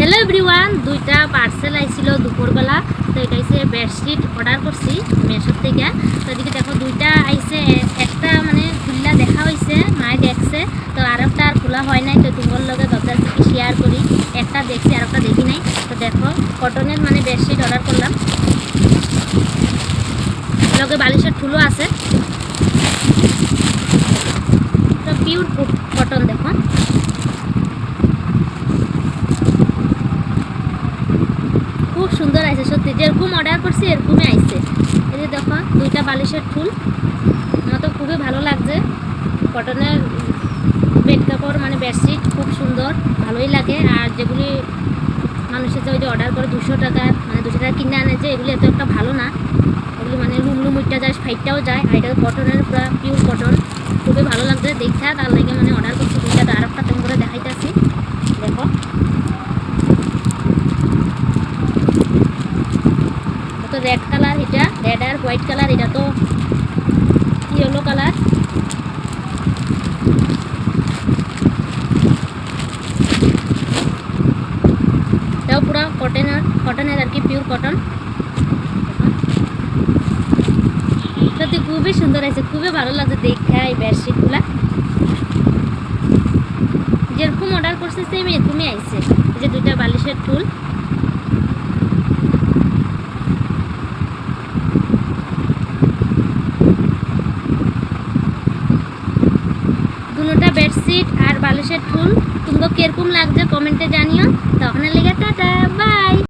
Hello everyone, দুইটা parcel আইছিল দুপুরবেলা। তো এটা হচ্ছে বেডশিট অর্ডার করছি মেশোর থেকে। তো এদিকে দেখো দুইটা আইছে, একটা মানে খুললা দেখা হয়েছে, মায়ে দেখছে। তো আর একটা আর খোলা হয় নাই। তো তোমার লগে ভাবতে কি শেয়ার করি, একটা দেখছি আর একটা দেখি নাই। তো দেখো কটনের মানে বেডশিট অর্ডার করলাম, লগে বালিশের ঠুলো আছে। তো পিওর কটন দেখো, খুব সুন্দর আছে সত্যি, যেরকম অর্ডার করছি এরকমই আইছে। এই যে দেখো দুইটা বালিশের ফুল, আমার তো খুবই ভালো লাগছে। কটনের বেড কাপড় মানে বেডশিট খুব সুন্দর, ভালোই লাগে। আর যেগুলি মানুষের যে ওই যে অর্ডার করে 200 টাকার মানে 200 টাকা কিনে আনে, যে এগুলি এত একটা ভালো না, এগুলি মানে লুমলুম উঠটা যায়, ফাইটটাও যায়। আর এটা কটনের পুরো পিওর কটন, খুবই ভালো লাগছে দেখা, তার লাগে মানে অর্ডার করছি দুইটা। আর একটা তুমি করে দেখাইতেছি দেখো। তো রেড কালার, এটা রেড আর হোয়াইট কালার, এটা তো ইয়েলো কালার। এটাও পুরো কটনের আর কি, পিওর কটন। সত্যি খুবই সুন্দর আছে, খুবই ভালো লাগছে দেখা এই বেডশিটগুলা। যেরকম অর্ডার করছে সেম এরকমই আইছে। এই যে দুইটা বালিশের ফুল, দুটোটা বেডশিট আর বালিশের ফুল। তোমাকে কিরকম লাগছে কমেন্টে জানিও। তখন লেগে টাটা বাই।